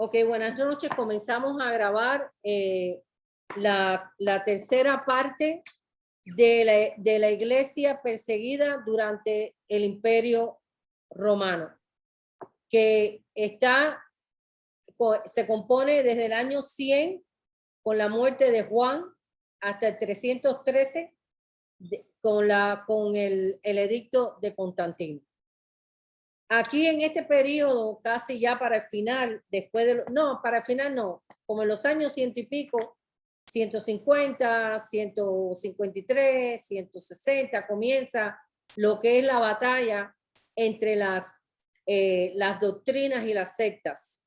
Ok, buenas noches. Comenzamos a grabar la tercera parte de la iglesia perseguida durante el Imperio Romano, que se compone desde el año 100 con la muerte de Juan hasta el 313 con el edicto de Constantino. Aquí en este periodo, casi ya para el final, para el final no, como en los años 100 y pico, 150, 153, 160, comienza lo que es la batalla entre las doctrinas y las sectas.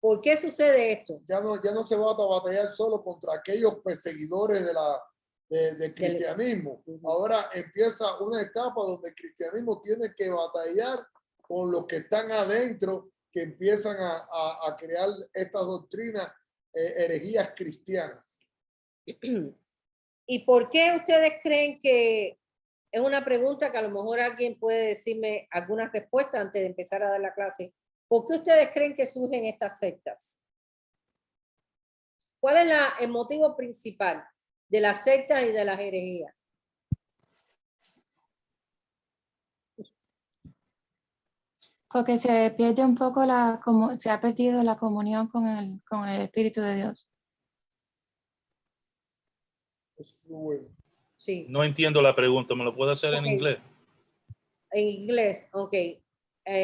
¿Por qué sucede esto? Ya no se va a batallar solo contra aquellos perseguidores del cristianismo. Ahora empieza una etapa donde el cristianismo tiene que batallar con los que están adentro, que empiezan a crear estas doctrinas, herejías cristianas. ¿Y por qué ustedes creen que es una pregunta que a lo mejor alguien puede decirme alguna respuesta antes de empezar a dar la clase? ¿Por qué ustedes creen que surgen estas sectas? ¿Cuál es el motivo principal de las sectas y de las herejías? Porque se pierde un poco se ha perdido la comunión con el Espíritu de Dios. Sí. No entiendo la pregunta, ¿me lo puede hacer en inglés? En inglés, ok.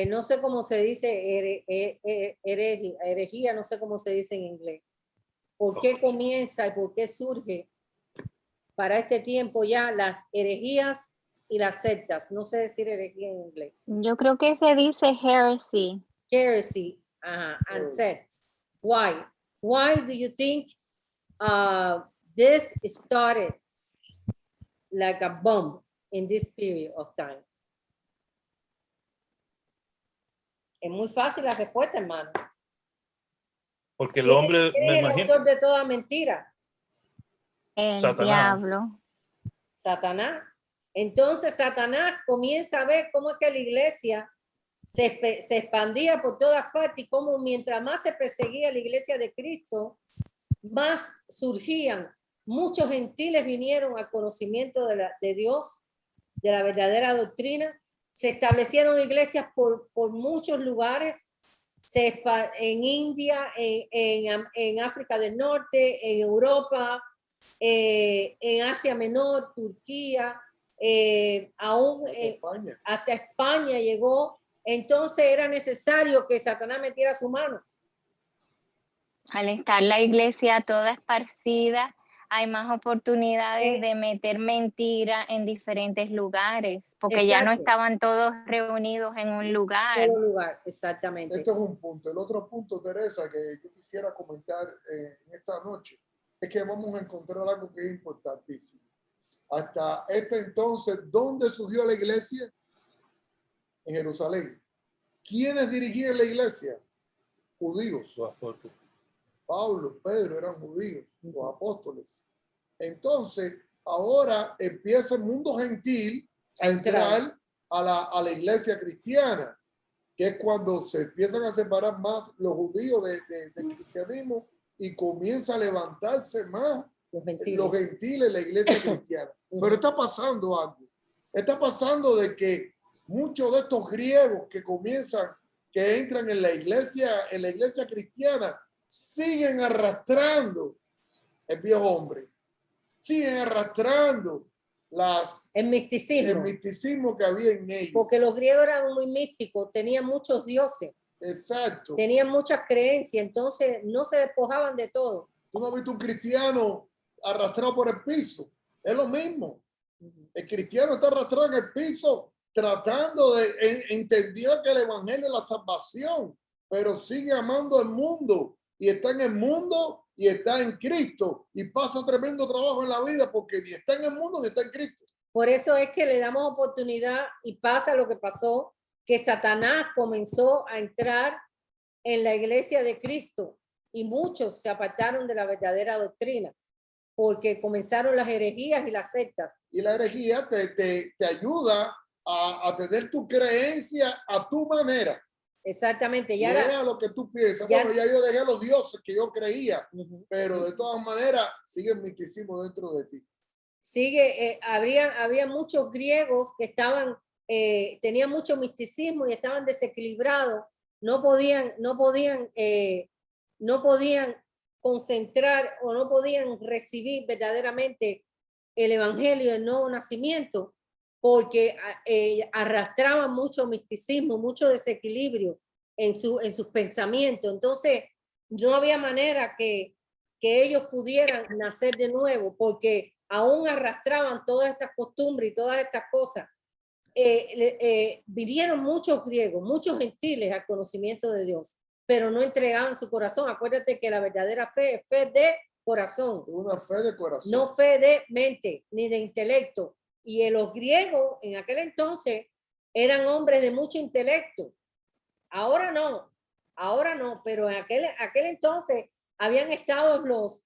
No sé cómo se dice herejía, no sé cómo se dice en inglés. ¿Por qué comienza y por qué surge para este tiempo ya las herejías y las sectas? No sé decir herejía en inglés. Yo creo que se dice heresy. Heresy, and sects. Why? Why do you think this started like a bomb in this period of time? Es muy fácil la respuesta, hermano. Porque el hombre, ¿Quién me es el imagino, autor de toda mentira? El Satanás. diablo. Satanás. Entonces Satanás comienza a ver cómo es que la iglesia se expandía por todas partes y cómo mientras más se perseguía la iglesia de Cristo, más surgían. Muchos gentiles vinieron al conocimiento de Dios, de la verdadera doctrina. Se establecieron iglesias por muchos lugares, en India, en África del Norte, en Europa, en Asia Menor, Turquía, hasta España llegó. Entonces era necesario que Satanás metiera su mano. Al estar la iglesia toda esparcida, hay más oportunidades de meter mentira en diferentes lugares, porque ya no estaban todos reunidos en un lugar. En un lugar, exactamente. Esto es un punto. El otro punto, Teresa, que yo quisiera comentar en esta noche, es que vamos a encontrar algo que es importantísimo. Hasta este entonces, ¿dónde surgió la iglesia? En Jerusalén. ¿Quiénes dirigían la iglesia? Judíos. Pablo, Pedro eran judíos, los apóstoles. Entonces, ahora empieza el mundo gentil a entrar a la iglesia cristiana, que es cuando se empiezan a separar más los judíos del cristianismo y comienza a levantarse más los gentiles, la iglesia cristiana. Pero está pasando algo. Está pasando de que muchos de estos griegos que entran en la iglesia cristiana, siguen arrastrando el viejo hombre. Siguen arrastrando el misticismo que había en ellos. Porque los griegos eran muy místicos, tenían muchos dioses. Exacto. Tenían muchas creencias, entonces no se despojaban de todo. Tú no has visto un cristiano arrastrado por el piso. Es lo mismo. El cristiano está arrastrado en el piso tratando de entender que el evangelio es la salvación, pero sigue amando el mundo y está en el mundo y está en Cristo y pasa tremendo trabajo en la vida porque ni está en el mundo ni está en Cristo. Por eso es que le damos oportunidad y pasa lo que pasó, que Satanás comenzó a entrar en la iglesia de Cristo y muchos se apartaron de la verdadera doctrina porque comenzaron las herejías y las sectas. Y la herejía te ayuda a tener tu creencia a tu manera. Exactamente. Ya era, Deja lo que tú piensas. ya- Bueno, ya yo dejé los dioses que yo creía, Ujú. pero de todas maneras sigue el misticismo dentro de ti. Sigue, había muchos griegos que estaban, tenían mucho misticismo y estaban desequilibrados, no podían concentrar o no podían recibir verdaderamente el evangelio del nuevo nacimiento, porque arrastraban mucho misticismo, mucho desequilibrio en sus pensamientos. Entonces, no había manera que ellos pudieran nacer de nuevo, porque aún arrastraban todas estas costumbres y todas estas cosas. Vivieron muchos griegos, muchos gentiles al conocimiento de Dios, pero no entregaban su corazón. Acuérdate que la verdadera fe es fe de corazón, Una fe de corazón. no fe de mente ni de intelecto. Y los griegos en aquel entonces eran hombres de mucho intelecto. Ahora no, pero en aquel entonces habían estado los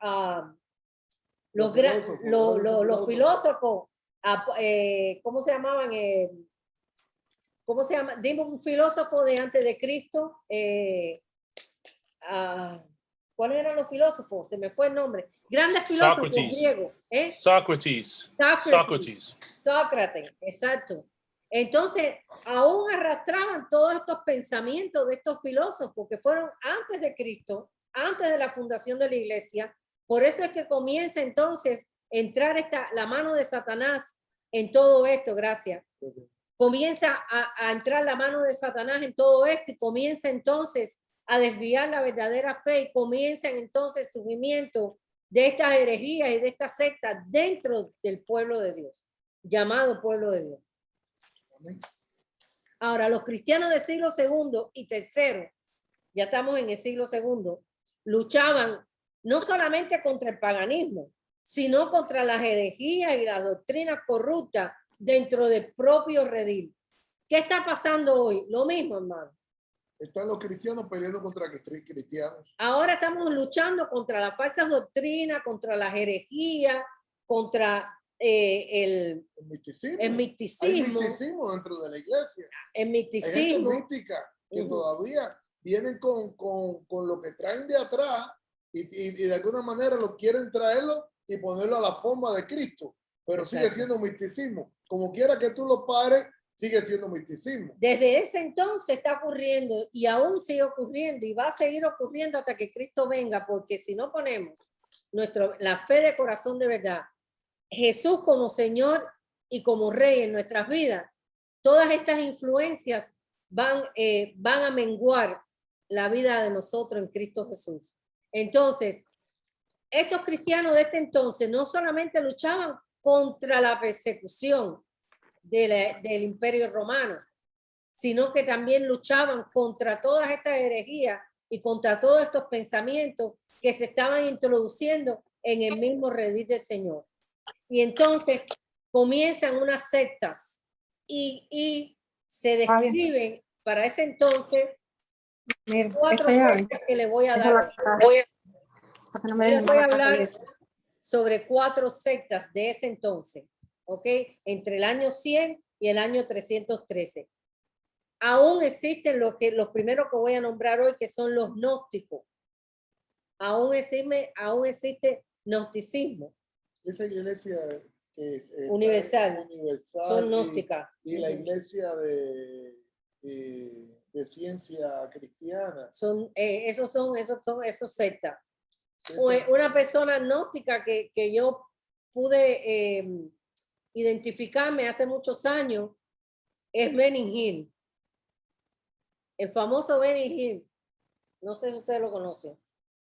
filósofos, ¿cómo se llamaban? ¿Cómo se llama? Dime un filósofo de antes de Cristo. ¿Cuáles eran los filósofos? Se me fue el nombre. Grandes filósofos Sócrates. griegos. Sócrates, exacto. Entonces, aún arrastraban todos estos pensamientos de estos filósofos que fueron antes de Cristo, antes de la fundación de la iglesia. Por eso es que comienza entonces a entrar la mano de Satanás en todo esto, gracias. Comienza a entrar la mano de Satanás en todo esto y comienza entonces a desviar la verdadera fe y comienzan entonces el surgimiento de estas herejías y de estas sectas dentro del pueblo de Dios, llamado pueblo de Dios. Ahora, los cristianos del siglo II y tercero, ya estamos en el siglo II, luchaban no solamente contra el paganismo, sino contra las herejías y las doctrinas corruptas dentro del propio redil. ¿Qué está pasando hoy? Lo mismo, hermano. Están los cristianos peleando contra cristianos. Ahora estamos luchando contra las falsas doctrinas, contra las herejías, contra el misticismo. Hay misticismo dentro de la iglesia. El misticismo. Hay gente mística que todavía vienen con lo que traen de atrás y de alguna manera lo quieren traerlo y ponerlo a la forma de Cristo. Pero Exacto. sigue siendo misticismo. Como quiera que tú lo pares, sigue siendo misticismo. Desde ese entonces está ocurriendo y aún sigue ocurriendo y va a seguir ocurriendo hasta que Cristo venga, porque si no ponemos la fe de corazón de verdad, Jesús como Señor y como Rey en nuestras vidas, todas estas influencias van a menguar la vida de nosotros en Cristo Jesús. Entonces, estos cristianos de este entonces no solamente luchaban contra la persecución del Imperio Romano, sino que también luchaban contra todas estas herejías y contra todos estos pensamientos que se estaban introduciendo en el mismo redil del Señor. Y entonces comienzan unas sectas y se describen para ese entonces cuatro sectas que le voy a dar. Les voy a hablar sobre 4 sectas de ese entonces, ¿ok? Entre el año 100 y el año 313. Aún existen los primeros que voy a nombrar hoy, que son los gnósticos. Aún existe gnosticismo. Esa iglesia que es universal son gnósticas. Y la iglesia de ciencia cristiana. Esos son sectas. Una persona gnóstica que yo pude identificarme hace muchos años es Benny Hinn. El famoso Benny Hinn. No sé si ustedes lo conocen.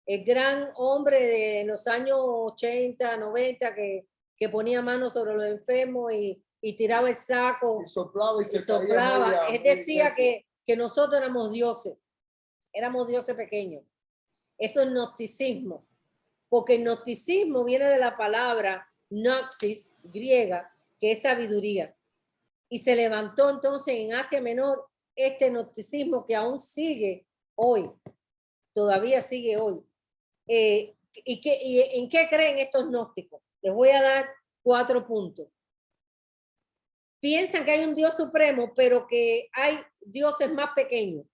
El gran hombre de los años 80, 90 que ponía manos sobre los enfermos y tiraba el saco. Y soplaba y se soplaba. Caía Él decía que nosotros éramos dioses pequeños. Eso es gnosticismo, porque el gnosticismo viene de la palabra gnosis, griega, que es sabiduría. Y se levantó entonces en Asia Menor este gnosticismo que aún sigue hoy, todavía sigue hoy. ¿Y en qué creen estos gnósticos? Les voy a dar 4 puntos. Piensan que hay un Dios supremo, pero que hay dioses más pequeños.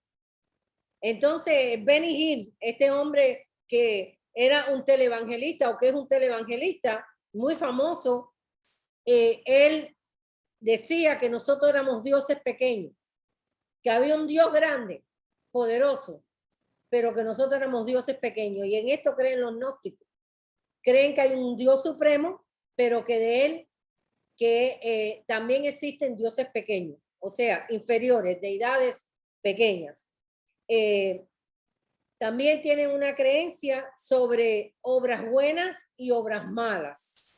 Entonces, Benny Hill, este hombre que era un televangelista o que es un televangelista muy famoso, él decía que nosotros éramos dioses pequeños, que había un Dios grande, poderoso, pero que nosotros éramos dioses pequeños. Y en esto creen los gnósticos. Creen que hay un Dios supremo, pero que de él que también existen dioses pequeños, o sea, inferiores, deidades pequeñas. También tienen una creencia sobre obras buenas y obras malas.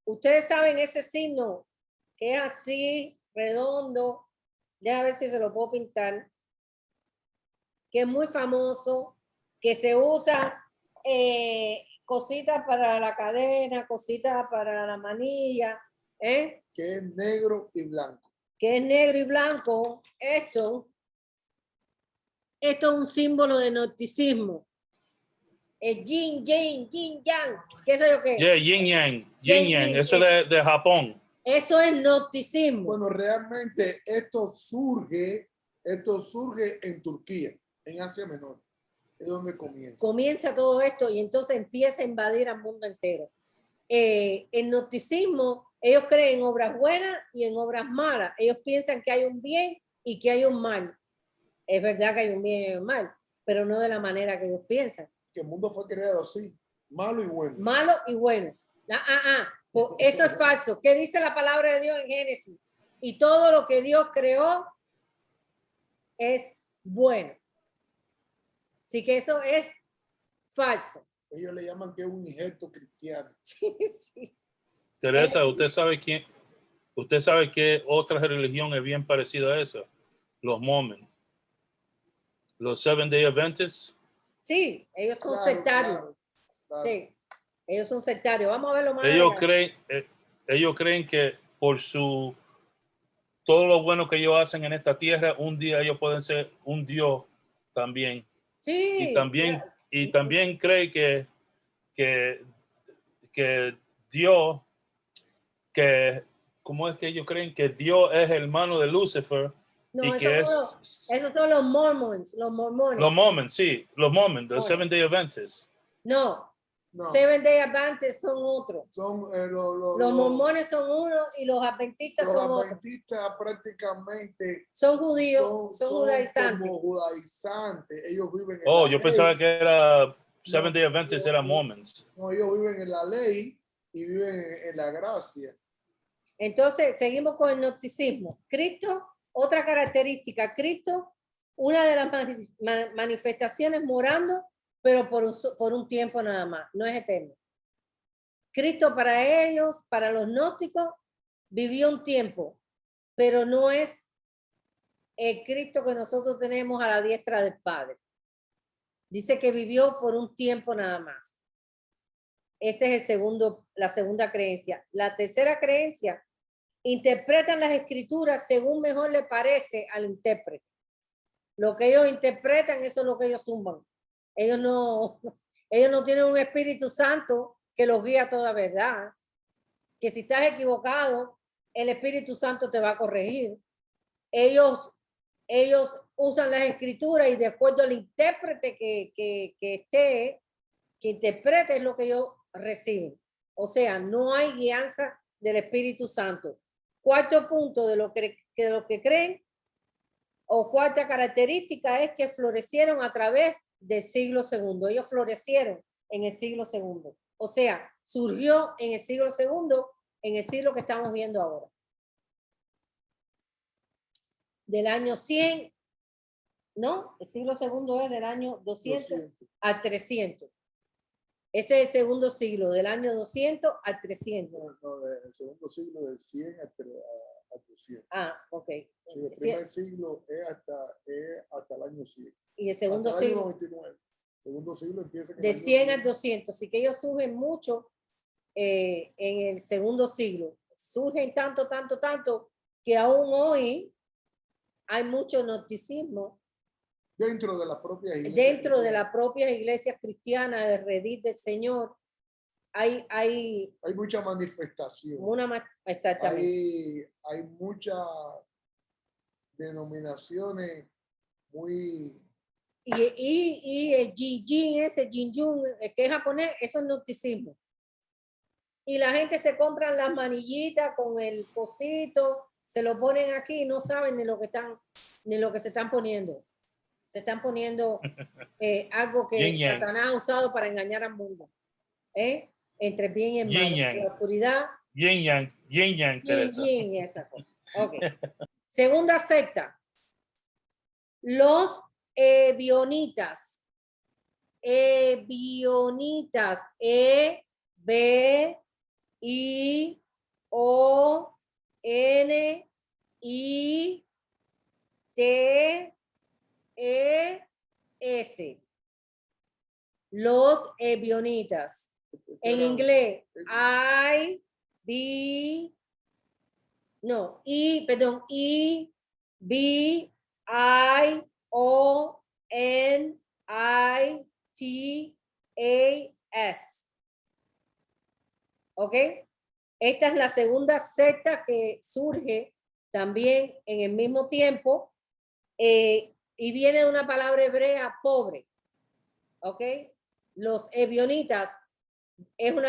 Ustedes saben ese signo que es así, redondo, ya a ver si se lo puedo pintar, que es muy famoso, que se usa cositas para la cadena, cositas para la manilla, Que es negro y blanco. que es negro y blanco. Esto es un símbolo de gnosticismo. El yin, yang, yin, yang. ¿Qué sé yo qué? Yeah, yin yang. Yin, Yin yang. yin, Eso de Japón. Eso es gnosticismo. Bueno, realmente esto surge en Turquía, en Asia Menor. Es donde comienza. Comienza todo esto y entonces empieza a invadir al mundo entero. El gnosticismo, ellos creen en obras buenas y en obras malas. Ellos piensan que hay un bien y que hay un mal. Es verdad que hay un bien y un mal, pero no de la manera que ellos piensan. Que el mundo fue creado así, malo y bueno. Malo y bueno. Eso es falso. ¿Qué dice la palabra de Dios en Génesis? Y todo lo que Dios creó es bueno. Así que eso es falso. Ellos le llaman que es un injerto cristiano. Sí, sí. Teresa, ¿usted sabe qué otra religión es bien parecida a esa? Los Mormons. Los Seventh Day Adventists. Sí, ellos son Claro, sectarios. claro. Sí, ellos son sectarios. Vamos a verlo más. Ellos creen que por todo lo bueno que ellos hacen en esta tierra, un día ellos pueden ser un Dios también. Sí. Y también cree que Dios, ¿cómo es que ellos creen? Que Dios es hermano de Lucifer. No, y que esos son los Mormons, los mormones. Los Mormons, sí, los Mormons, los Seventh Day Adventists. No, Seventh Day Adventists son otros. Son los mormones son uno y los adventistas son otros. Los adventistas prácticamente son judíos, son judaizantes. Como judaizantes. Ellos viven en yo ley. pensaba que era Seventh Day Adventists, eran Mormons. No, ellos viven en la ley y viven en la gracia. Entonces, seguimos con el gnosticismo. Cristo, otra característica, Cristo, una de las manifestaciones morando, pero por un tiempo nada más, no es eterno. Cristo para ellos, para los gnósticos, vivió un tiempo, pero no es el Cristo que nosotros tenemos a la diestra del Padre. Dice que vivió por un tiempo nada más. Esa es la segunda creencia. La tercera creencia, interpretan las escrituras según mejor le parece al intérprete. Lo que ellos interpretan, eso es lo que ellos suman. Ellos no tienen un Espíritu Santo que los guía a toda verdad. Que si estás equivocado, el Espíritu Santo te va a corregir. Ellos usan las escrituras y de acuerdo al intérprete que interprete es lo que ellos reciben. O sea, no hay guianza del Espíritu Santo. Cuarto punto de lo que creen, o cuarta característica, es que florecieron a través del siglo segundo. Ellos florecieron en el siglo segundo. O sea, surgió en el siglo segundo, en el siglo que estamos viendo ahora. Del año 100, ¿no? El siglo segundo es del año 200 a 300. Ese es el segundo siglo, del año 200 a 300. No, el segundo siglo del 100 a 200. Ok. Sí, el primer siglo es hasta el año 100. Y el segundo hasta el siglo. año 99. El segundo siglo empieza De 100 a 200. Así que ellos surgen mucho en el segundo siglo. Surgen tanto, que aún hoy hay mucho gnosticismo. Dentro de las propias iglesias. Dentro de las propias iglesias cristianas de redil del Señor, hay mucha manifestación. Exactamente. Hay muchas denominaciones muy y el Jin, ese Jinjun, que es japonés, eso es gnosticismo. Y la gente se compran las manillitas con el cosito, se lo ponen aquí y no saben ni lo que se están poniendo. Se están poniendo algo que Yin yang. Satanás ha usado para engañar al mundo. Entre bien y el mal, Yin yang. la oscuridad, Yin yang, yin, Teresa. yin y esa cosa. Okay. Segunda secta, los ebionitas. Ebionitas, E-B-I-O-N-I-T-E-S. Los ebionitas. En inglés, E-B-I-O-N-I-T-A-S. ¿Ok? Esta es la segunda secta que surge también en el mismo tiempo y viene de una palabra hebrea, pobre. ¿Ok? Los ebionitas viene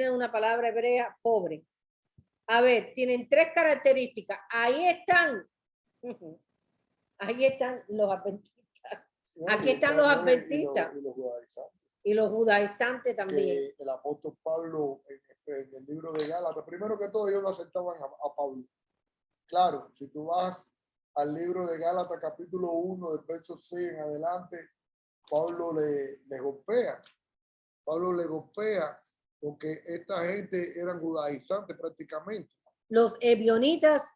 de una palabra hebrea, pobre. A ver, tienen 3 características. Ahí están los adventistas. Aquí están los adventistas. Y los judaizantes también. Que el apóstol Pablo en el libro de Gálatas, primero que todo ellos no aceptaban a Pablo. Claro, si tú vas al libro de Gálatas capítulo 1 del verso 6 en adelante, Pablo le golpea. Pablo le golpea porque esta gente eran judaizantes prácticamente. Los ebionitas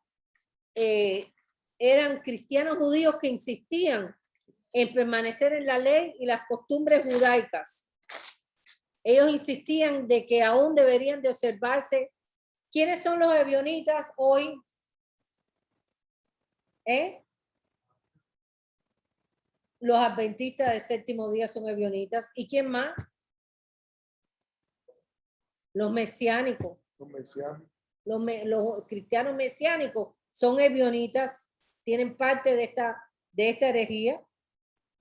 eran cristianos judíos que insistían en permanecer en la ley y las costumbres judaicas. Ellos insistían de que aún deberían de observarse. ¿Quiénes son los ebionitas hoy? Los adventistas del séptimo día son ebionitas. ¿Y quién más? Los mesiánicos. Los cristianos mesiánicos son ebionitas, tienen parte de esta herejía.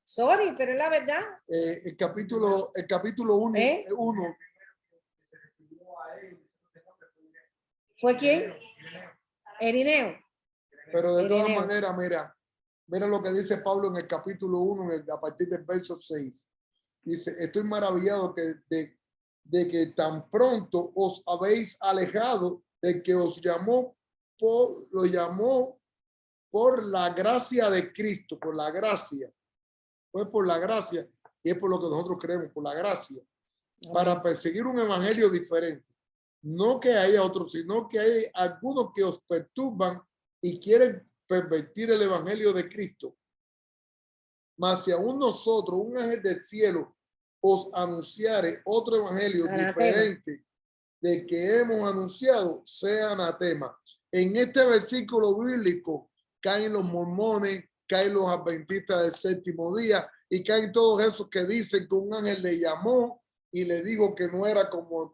Sorry, pero es la verdad. El capítulo 1. ¿Fue quién? Irineo. Pero de todas maneras, mira lo que dice Pablo en el capítulo 1, a partir del verso 6. Dice, estoy maravillado de que tan pronto os habéis alejado de que os llamó por la gracia de Cristo, por la gracia. Fue por la gracia, y es por lo que nosotros creemos, por la gracia, para perseguir un evangelio diferente. No que haya otros, sino que hay algunos que os perturban y quieren pervertir el evangelio de Cristo. Mas si aún nosotros, un ángel del cielo, os anunciare otro evangelio diferente de que hemos anunciado, sea anatema. En este versículo bíblico caen los mormones, caen los adventistas del séptimo día y caen todos esos que dicen que un ángel le llamó y le dijo que no era como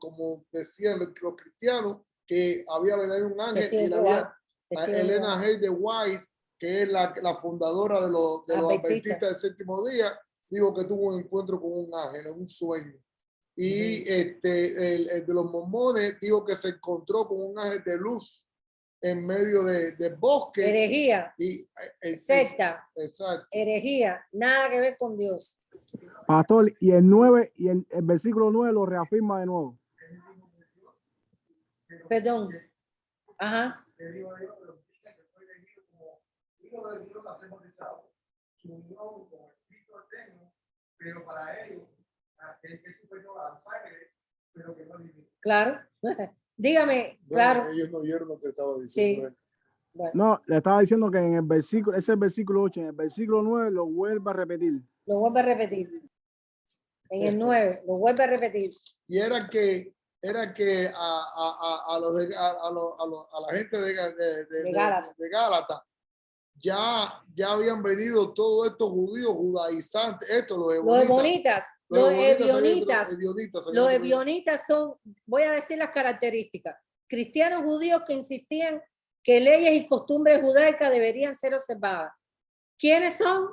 decían los cristianos, que había venido un ángel y la había Elena G. de Wise, que es la fundadora de los adventistas del séptimo día, dijo que tuvo un encuentro con un ángel, un sueño. Y el de los mormones dijo que se encontró con un ángel de luz en medio de bosque. Herejía. Secta. Exacto. Herejía. Nada que ver con Dios. Pastor, y el 9 y el versículo 9 lo reafirma de nuevo. Perdón. Ajá. Pero para ellos es superior a la sangre, pero que no vive. Claro. Dígame, claro. Ellos no oyeron lo que estaba diciendo. Sí. Bueno. No, le estaba diciendo que en el versículo, ese es el versículo 8, en el versículo 9 lo vuelve a repetir. Lo vuelve a repetir. En el 9, lo vuelve a repetir. Y era que a la gente de Gálatas ya habían venido todos estos judíos judaizantes, los ebionitas. Los ebionitas son, voy a decir las características, cristianos judíos que insistían que leyes y costumbres judaicas deberían ser observadas. ¿Quiénes son?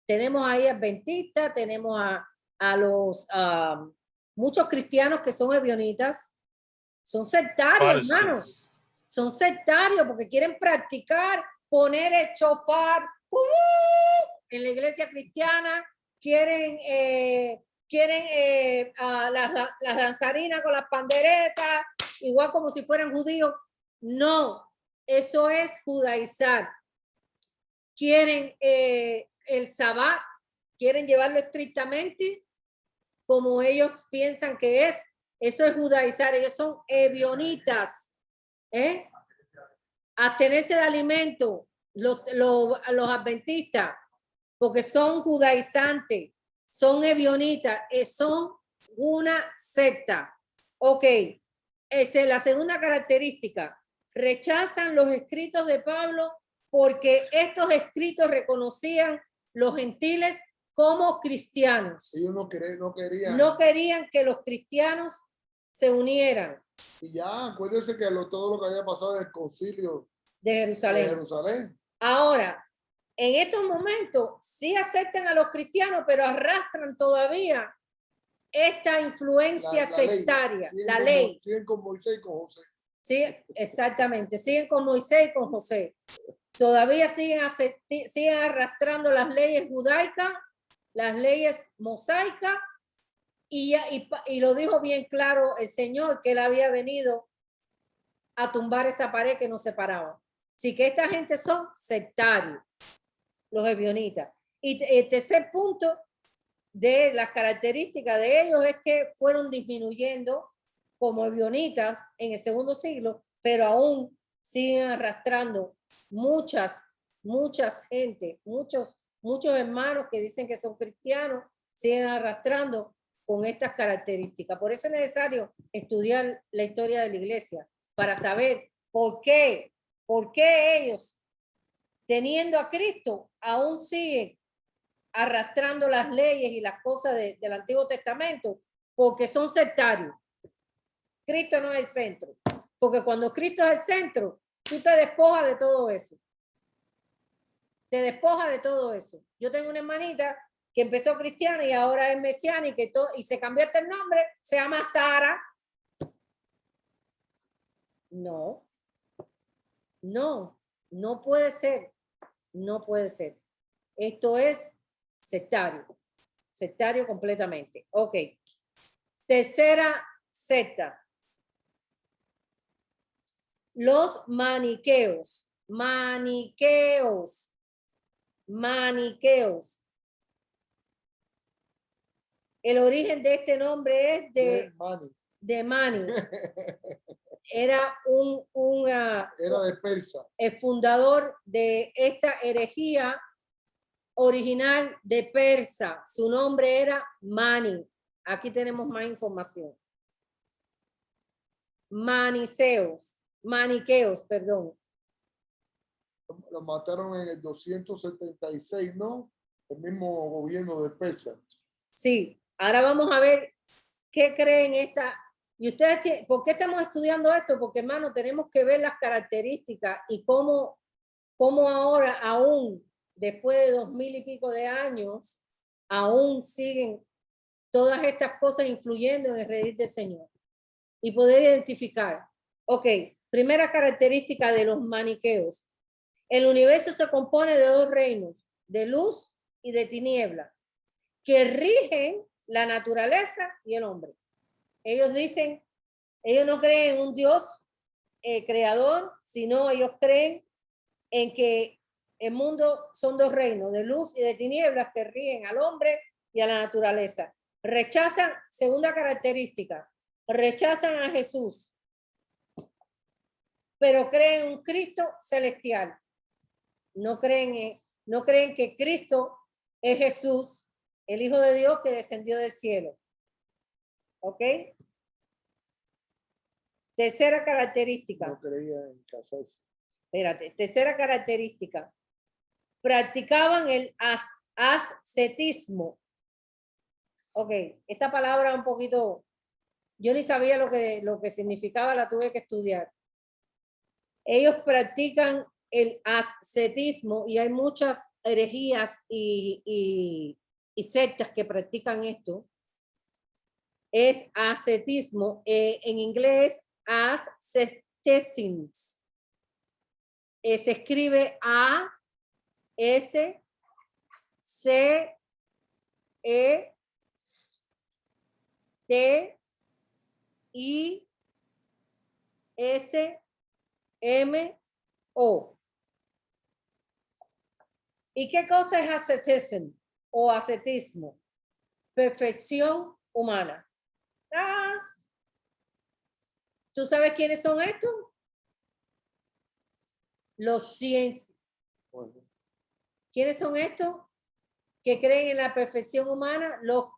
tenemos ahí adventistas, tenemos a los muchos cristianos que son ebionitas, son sectarios, hermano. Protestants. Son sectarios porque quieren practicar, poner el chofar en la iglesia cristiana, quieren las danzarinas con las panderetas, igual como si fueran judíos. No, eso es judaizar. Quieren el sabbat, quieren llevarlo estrictamente como ellos piensan que es. Eso es judaizar. Ellos son ebionitas. Abstenerse de alimento, los adventistas, porque son judaizantes, son ebionitas, son una secta. Ok, esa es la segunda característica. Rechazan los escritos de Pablo porque estos escritos reconocían los gentiles como cristianos. Ellos no querían. No querían que los cristianos se unieran. Y ya, acuérdense que todo lo que había pasado del concilio De Jerusalén. de Jerusalén. Ahora, en estos momentos sí aceptan a los cristianos, pero arrastran todavía esta influencia sectaria, la ley. Siguen con Moisés y con José. Sí, exactamente. Siguen con Moisés y con José. Todavía siguen arrastrando las leyes judaicas, las leyes mosaicas, y lo dijo bien claro el Señor, que él había venido a tumbar esa pared que nos separaba. Así que esta gente son sectarios, los ebionitas. Y el tercer punto de las características de ellos es que fueron disminuyendo como ebionitas en el segundo siglo, pero aún siguen arrastrando muchas gente, muchos hermanos que dicen que son cristianos, siguen arrastrando con estas características. Por eso es necesario estudiar la historia de la iglesia para saber por qué ellos, teniendo a Cristo, aún siguen arrastrando las leyes y las cosas del Antiguo Testamento, porque son sectarios. Cristo no es el centro, porque cuando Cristo es el centro, tú te despojas de todo eso. Te despojas de todo eso. Yo tengo una hermanita que empezó cristiana y ahora es mesiánica y se cambió hasta el nombre, se llama Sara. No puede ser. No puede ser. Esto es sectario completamente. Ok. Tercera secta. Los maniqueos. El origen de este nombre es de Mani. Era era de Persa. El fundador de esta herejía original de Persa. Su nombre era Mani. Aquí tenemos más información. Maniqueos, perdón. Lo mataron en el 276, ¿no? El mismo gobierno de Persa. Sí, ahora vamos a ver qué creen esta. Y ustedes, ¿por qué estamos estudiando esto? Porque, hermano, tenemos que ver las características y cómo ahora, aún después de 2000 y pico de años, aún siguen todas estas cosas influyendo en el redil del Señor. Y poder identificar. Ok, primera característica de los maniqueos. El universo se compone de dos reinos, de luz y de tiniebla, que rigen la naturaleza y el hombre. Ellos dicen, ellos no creen en un Dios creador, sino ellos creen en que el mundo son dos reinos, de luz y de tinieblas, que rigen al hombre y a la naturaleza. Rechazan, segunda característica, rechazan a Jesús, pero creen en un Cristo celestial. No creen que Cristo es Jesús, el Hijo de Dios que descendió del cielo. ¿Ok? Tercera característica. No creía en casarse. Espérate, tercera característica. Practicaban el ascetismo. Ok, esta palabra un poquito, yo ni sabía lo que significaba, la tuve que estudiar. Ellos practican el ascetismo, y hay muchas herejías y sectas que practican esto, es ascetismo, en inglés asceticism. Se escribe A S C E T I S M O. ¿Y qué cosa es ascetism o ascetismo? Perfección humana. ¿Tú sabes quiénes son estos? Los ciencias. ¿Quiénes son estos? Que creen en la perfección humana, los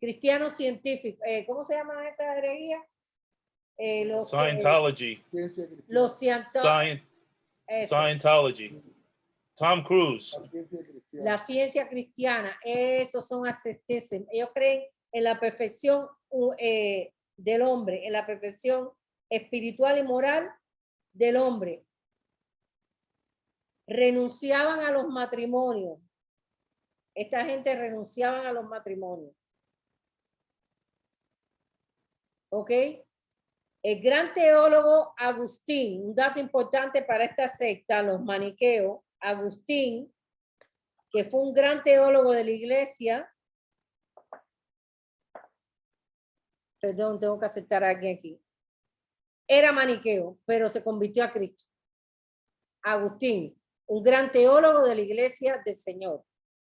cristianos científicos. ¿Cómo se llama esa herejía? Scientology. Los Scientology. Tom Cruise. La ciencia cristiana, esos son ascetism. Ellos creen en la perfección del hombre, en la perfección espiritual y moral del hombre. Renunciaban a los matrimonios. Esta gente renunciaban a los matrimonios. ¿Ok? El gran teólogo Agustín, un dato importante para esta secta, los maniqueos, Agustín, que fue un gran teólogo de la iglesia. Perdón, tengo que aceptar a alguien aquí. Era maniqueo, pero se convirtió a Cristo. Agustín, un gran teólogo de la iglesia del Señor.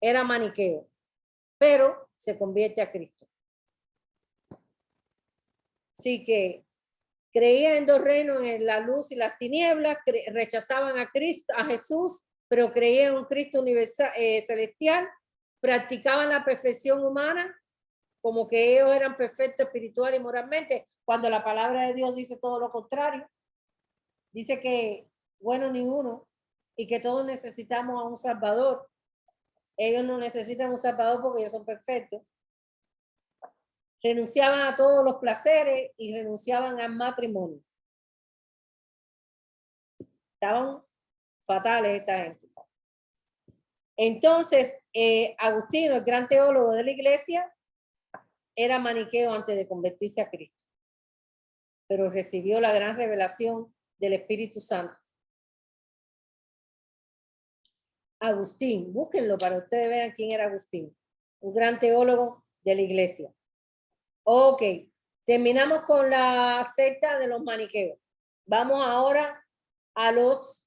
Era maniqueo, pero se convierte a Cristo. Así que creía en dos reinos, en la luz y las tinieblas, rechazaban a Cristo, a Jesús, pero creían en un Cristo universal, celestial, practicaban la perfección humana, como que ellos eran perfectos espiritual y moralmente, cuando la palabra de Dios dice todo lo contrario. Dice que bueno ninguno y que todos necesitamos a un Salvador. Ellos no necesitan un Salvador porque ellos son perfectos. Renunciaban a todos los placeres y renunciaban al matrimonio. Estaban fatales esta gente. Entonces, Agustino, el gran teólogo de la iglesia, era maniqueo antes de convertirse a Cristo, pero recibió la gran revelación del Espíritu Santo. Agustín, búsquenlo para que ustedes vean quién era Agustín, un gran teólogo de la iglesia. Ok, terminamos con la secta de los maniqueos. Vamos ahora a los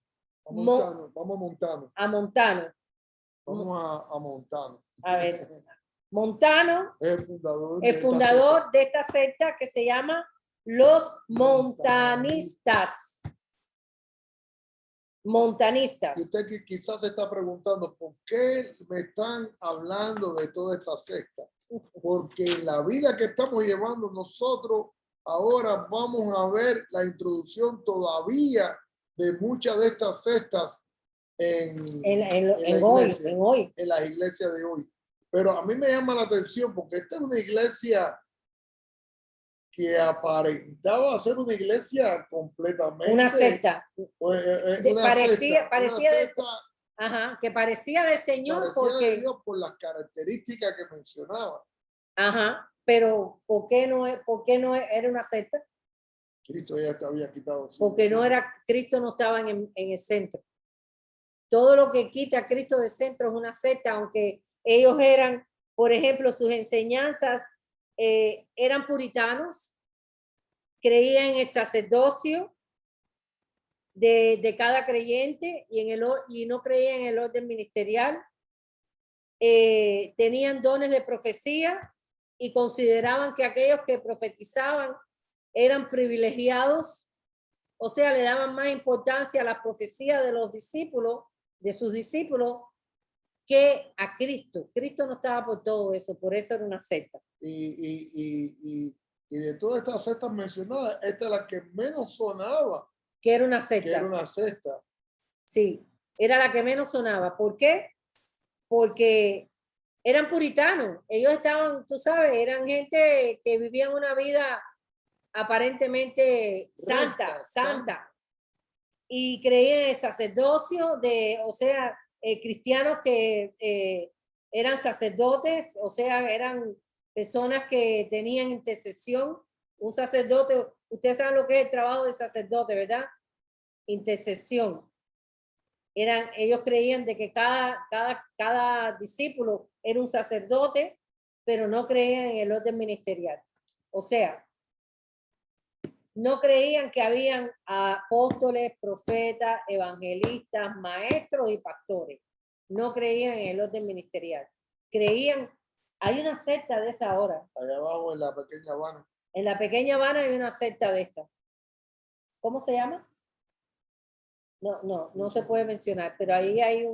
Vamos a Montano. A Montano. Vamos a Montano. A ver, Montano, el fundador de esta secta que se llama los montanistas. Montanistas. Y usted que quizás se está preguntando, ¿por qué me están hablando de toda esta secta? Porque en la vida que estamos llevando nosotros, ahora vamos a ver la introducción todavía de muchas de estas sectas en las iglesias de hoy. Pero a mí me llama la atención porque esta es una iglesia que aparentaba ser una iglesia completamente. Una secta. Parecía que parecía del Señor porque de Dios por las características que mencionaba. Ajá, pero ¿por qué no era una secta? Cristo ya te había quitado. Porque no era, Cristo no estaba en el centro. Todo lo que quita a Cristo del centro es una secta, aunque ellos eran, por ejemplo, sus enseñanzas eran puritanos, creían en el sacerdocio de cada creyente y no creían en el orden ministerial. Tenían dones de profecía y consideraban que aquellos que profetizaban eran privilegiados, o sea, le daban más importancia a las profecías de los discípulos, de sus discípulos, que a Cristo. Cristo no estaba por todo eso, por eso era una secta. Y de todas estas sectas mencionadas, esta es la que menos sonaba. Que era una secta. Que era una secta. Sí, era la que menos sonaba. ¿Por qué? Porque eran puritanos. Ellos estaban, tú sabes, eran gente que vivían una vida aparentemente santa. y creían en el sacerdocio o sea, cristianos que eran sacerdotes, o sea, eran personas que tenían intercesión. Un sacerdote, ustedes saben lo que es el trabajo de sacerdote, ¿verdad? Intercesión. Ellos creían de que cada discípulo era un sacerdote, pero no creían en el orden ministerial. O sea, no creían que habían apóstoles, profetas, evangelistas, maestros y pastores. No creían en el orden ministerial. Creían, hay una secta de esa ahora. Allá abajo en la pequeña Habana. En la pequeña Habana hay una secta de esta. ¿Cómo se llama? No se puede mencionar, pero ahí hay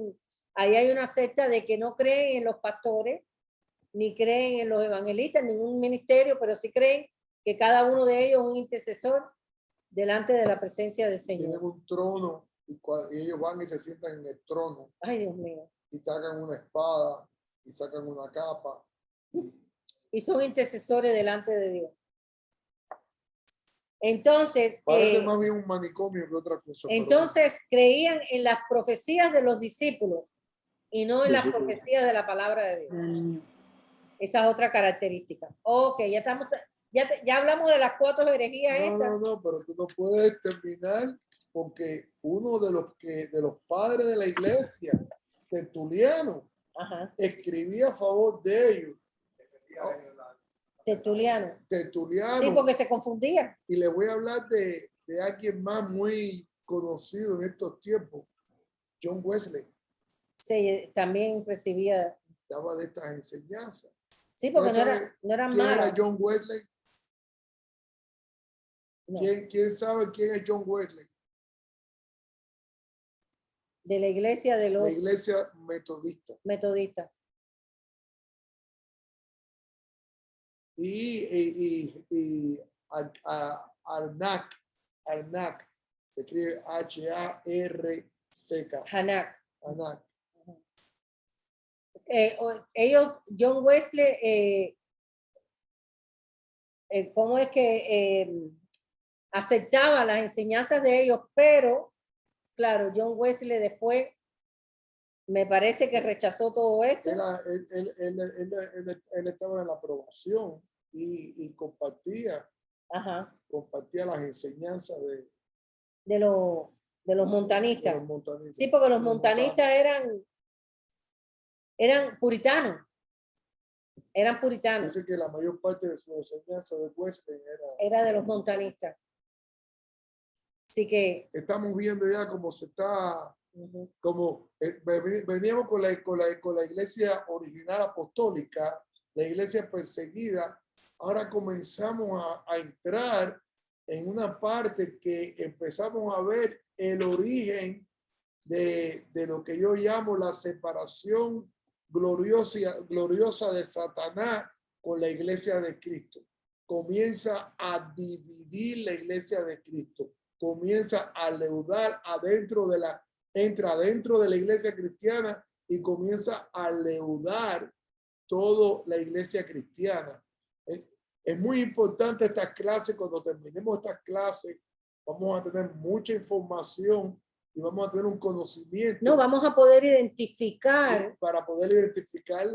una secta de que no creen en los pastores, ni creen en los evangelistas, ningún ministerio, pero sí creen que cada uno de ellos es un intercesor delante de la presencia del Señor. Tienen un trono y ellos van y se sientan en el trono. Ay, Dios mío. Y sacan una espada y sacan una capa. Y son intercesores delante de Dios. Entonces, parece más bien un manicomio que otra cosa. Entonces creían en las profecías de los discípulos y no en las profecías de la palabra de Dios. Esa es otra característica. Ok, ya hablamos de las 4 herejías. No, pero tú no puedes terminar porque uno de los padres de la iglesia, Tertuliano, escribía a favor de ellos. Tertuliano. Tertuliano. Sí, porque se confundía. Y le voy a hablar de alguien más muy conocido en estos tiempos, John Wesley. Sí, también recibía. Daba de estas enseñanzas. Sí, porque no eran ¿Quién malas. era John Wesley? No. ¿Quién sabe quién es John Wesley? De la iglesia de los... La iglesia metodista. Metodista. Y Arnak, se escribe H-A-R-C-K. Hanak. Arnak. John Wesley, ¿cómo es que aceptaba las enseñanzas de ellos? Pero, claro, John Wesley después me parece que rechazó todo esto. Él estaba en la aprobación y compartía las enseñanzas de los montanistas. De los montanistas. Sí, porque los montanistas eran puritanos. Eran puritanos. Dice que la mayor parte de su enseñanza de Wesley era de los montanistas. Así que estamos viendo ya cómo se está, como veníamos con la iglesia original apostólica, la iglesia perseguida. Ahora comenzamos a entrar en una parte que empezamos a ver el origen de lo que yo llamo la separación gloriosa de Satanás con la iglesia de Cristo. Comienza a dividir la iglesia de Cristo. Comienza a leudar entra dentro de la iglesia cristiana y comienza a leudar toda la iglesia cristiana. Es muy importante estas clases. Cuando terminemos estas clases, vamos a tener mucha información y vamos a tener un conocimiento. No, vamos a poder identificar. Para poder identificar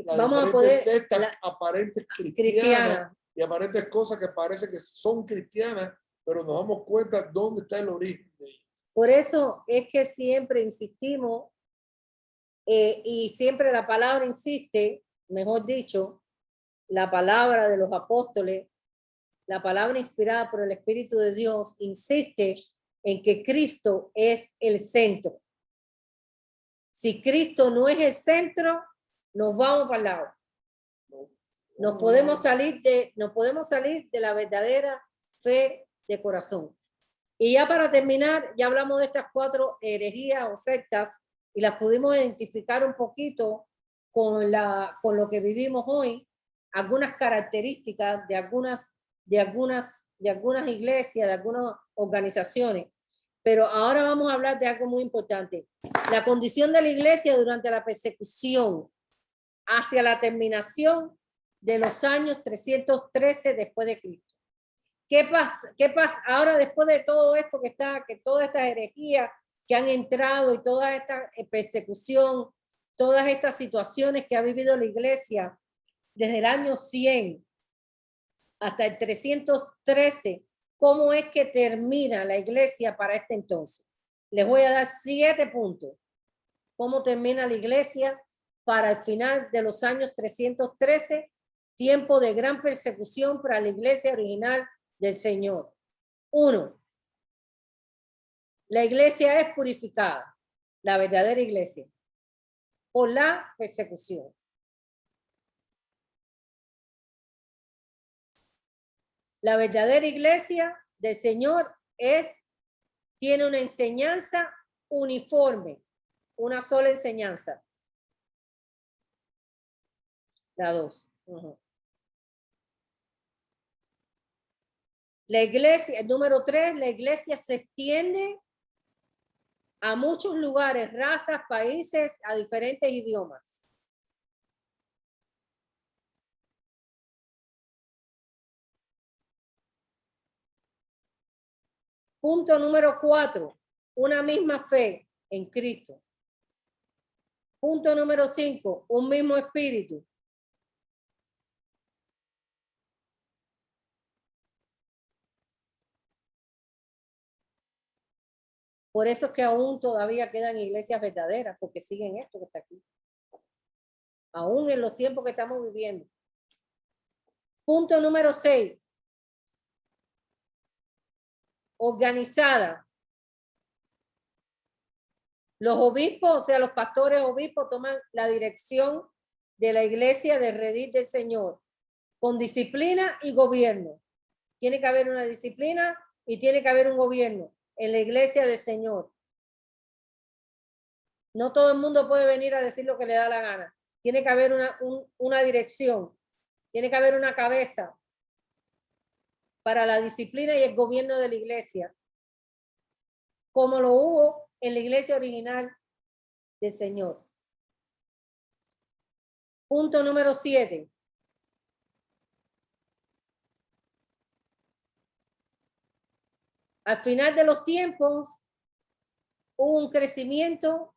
vamos a poder sectas aparentes cristianas y aparentes cosas que parece que son cristianas, pero nos damos cuenta dónde está el origen de ellas. Por eso es que siempre insistimos y siempre la palabra insiste, mejor dicho, la palabra de los apóstoles, la palabra inspirada por el Espíritu de Dios insiste en que Cristo es el centro. Si Cristo no es el centro, nos vamos para el lado. No podemos salir de la verdadera fe de corazón. Y ya para terminar, ya hablamos de estas 4 herejías o sectas y las pudimos identificar un poquito con lo que vivimos hoy, algunas características de algunas iglesias, de algunas organizaciones. Pero ahora vamos a hablar de algo muy importante. La condición de la iglesia durante la persecución hacia la terminación de los años 313 después de Cristo. ¿Qué pasa ahora después de todo esto que toda esta herejía que han entrado y toda esta persecución, todas estas situaciones que ha vivido la iglesia desde el año 100 hasta el 313? ¿Cómo es que termina la iglesia para este entonces? Les voy a dar 7 puntos. ¿Cómo termina la iglesia para el final de los años 313? Tiempo de gran persecución para la iglesia original del Señor. 1. La iglesia es purificada, la verdadera iglesia, por la persecución. La verdadera iglesia del Señor tiene una enseñanza uniforme, una sola enseñanza. La 2. La iglesia, el número 3, la iglesia se extiende a muchos lugares, razas, países, a diferentes idiomas. Punto número 4, una misma fe en Cristo. Punto número 5, un mismo espíritu. Por eso es que aún todavía quedan iglesias verdaderas, porque siguen esto que está aquí. Aún en los tiempos que estamos viviendo. Punto número 6. Organizada. Los obispos, o sea, los pastores obispos toman la dirección de la iglesia de redil del Señor con disciplina y gobierno. Tiene que haber una disciplina y tiene que haber un gobierno en la iglesia del Señor. No todo el mundo puede venir a decir lo que le da la gana. Tiene que haber una dirección. Tiene que haber una cabeza para la disciplina y el gobierno de la iglesia, como lo hubo en la iglesia original del Señor. Punto número 7. Al final de los tiempos hubo un crecimiento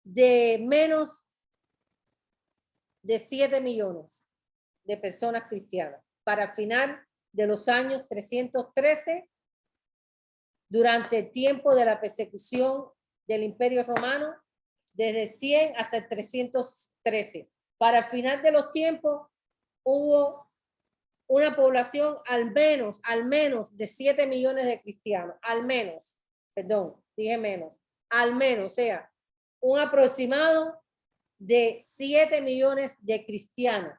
de menos de 7 millones de personas cristianas para el final de los años 313, durante el tiempo de la persecución del Imperio Romano, desde 100 hasta el 313. Para el final de los tiempos hubo una población al menos de 7 millones de cristianos, al menos, o sea, un aproximado de 7 millones de cristianos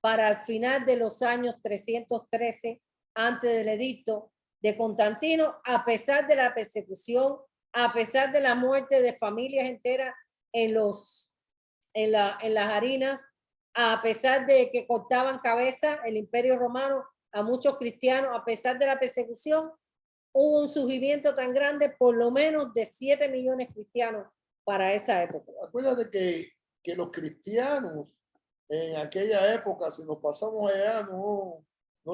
para el final de los años 313 antes del edicto de Constantino, a pesar de la persecución, a pesar de la muerte de familias enteras en las harinas, a pesar de que cortaban cabeza el Imperio Romano a muchos cristianos, a pesar de la persecución, hubo un surgimiento tan grande, por lo menos de 7 millones de cristianos para esa época. Acuérdate que los cristianos en aquella época, si nos pasamos allá, no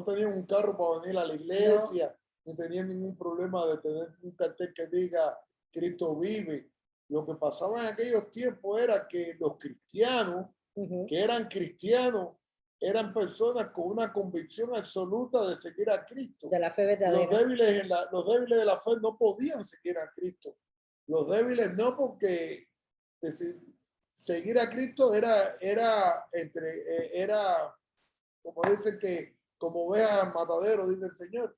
tenían un carro para venir a la iglesia, no tenían ningún problema de tener un cartel que diga Cristo vive. Lo que pasaba en aquellos tiempos era que los cristianos, que eran cristianos, eran personas con una convicción absoluta de seguir a Cristo. De la fe verdadera. Los débiles de la fe no podían seguir a Cristo. Los débiles no, porque seguir a Cristo era como dicen que, como ovejas al matadero, dice el Señor,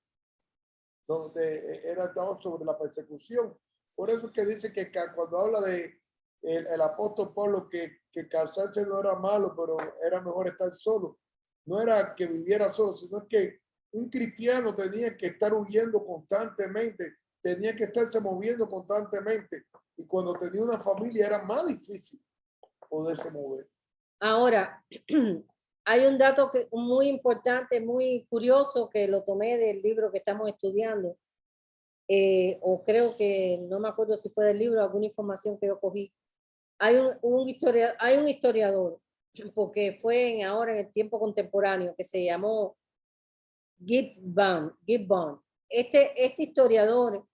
donde era sobre la persecución. Por eso es que dice que cuando habla de el apóstol Pablo, que casarse no era malo, pero era mejor estar solo. No era que viviera solo, sino que un cristiano tenía que estar huyendo constantemente, tenía que estarse moviendo constantemente. Y cuando tenía una familia era más difícil poderse mover. Ahora, hay un dato muy importante, muy curioso, que lo tomé del libro que estamos estudiando, o creo que, no me acuerdo si fue del libro, alguna información que yo cogí. Hay un historiador, porque fue ahora en el tiempo contemporáneo, que se llamó Gibbon. Este historiador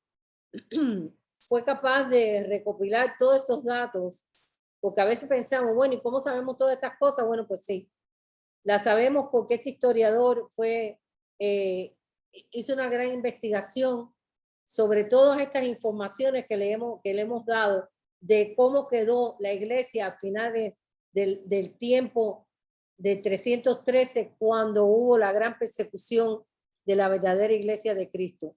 fue capaz de recopilar todos estos datos, porque a veces pensamos, bueno, ¿y cómo sabemos todas estas cosas? Bueno, pues sí, las sabemos porque este historiador hizo una gran investigación sobre todas estas informaciones que le hemos dado de cómo quedó la iglesia a finales del tiempo de 313, cuando hubo la gran persecución de la verdadera iglesia de Cristo.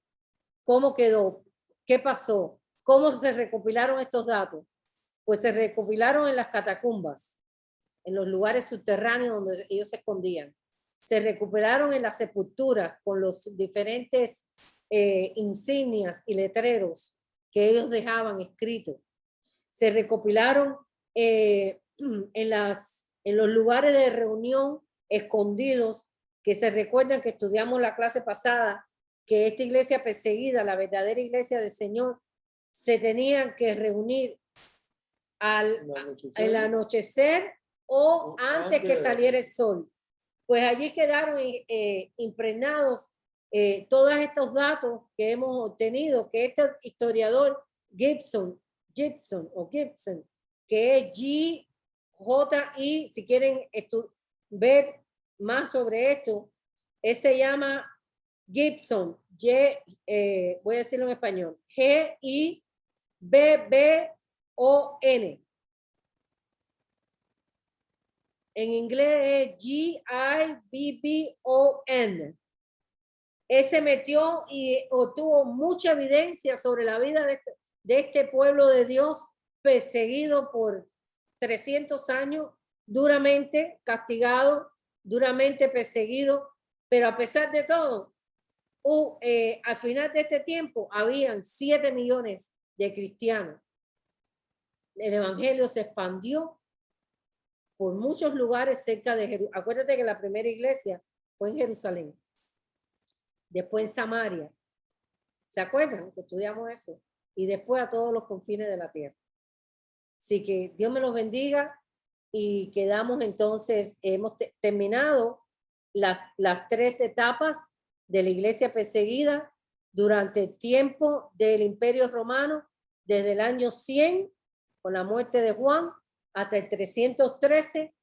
¿Cómo quedó? ¿Qué pasó? ¿Cómo se recopilaron estos datos? Pues se recopilaron en las catacumbas, en los lugares subterráneos donde ellos se escondían. Se recuperaron en las sepulturas con los diferentes insignias y letreros que ellos dejaban escritos. Se recopilaron en los lugares de reunión escondidos, que se recuerdan que estudiamos la clase pasada, que esta iglesia perseguida, la verdadera iglesia del Señor, se tenían que reunir al anochecer o antes que saliera el sol. Pues allí quedaron impregnados todos estos datos que hemos obtenido, que este historiador Gibson, que es G-J-I, si quieren ver más sobre esto, se llama Gibson, voy a decirlo en español, G-I-B-B-O-N. En inglés es G-I-B-B-O-N. Él se metió y obtuvo mucha evidencia sobre la vida de este pueblo de Dios perseguido por 300 años, duramente castigado, duramente perseguido, pero a pesar de todo, al final de este tiempo habían 7 millones de cristianos. El evangelio se expandió por muchos lugares cerca de Jerusalén. Acuérdate que la primera iglesia fue en Jerusalén, después en Samaria. ¿Se acuerdan que estudiamos eso? Y después a todos los confines de la tierra. Así que Dios me los bendiga y quedamos entonces, hemos terminado las 3 etapas de la iglesia perseguida durante el tiempo del Imperio Romano, desde el año 100 con la muerte de Juan hasta el 313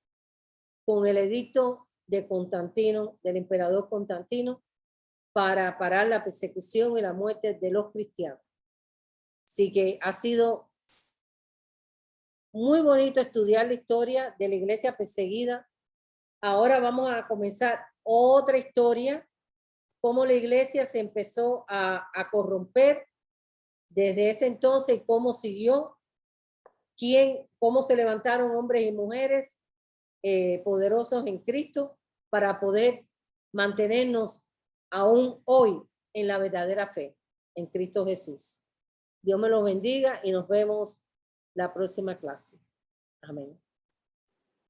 con el edicto de Constantino, del emperador Constantino, para parar la persecución y la muerte de los cristianos. Así que ha sido muy bonito estudiar la historia de la iglesia perseguida. Ahora vamos a comenzar otra historia, cómo la iglesia se empezó a corromper desde ese entonces y cómo siguió, cómo se levantaron hombres y mujeres poderosos en Cristo para poder mantenernos aún hoy en la verdadera fe en Cristo Jesús. Dios me los bendiga y nos vemos la próxima clase. Amén.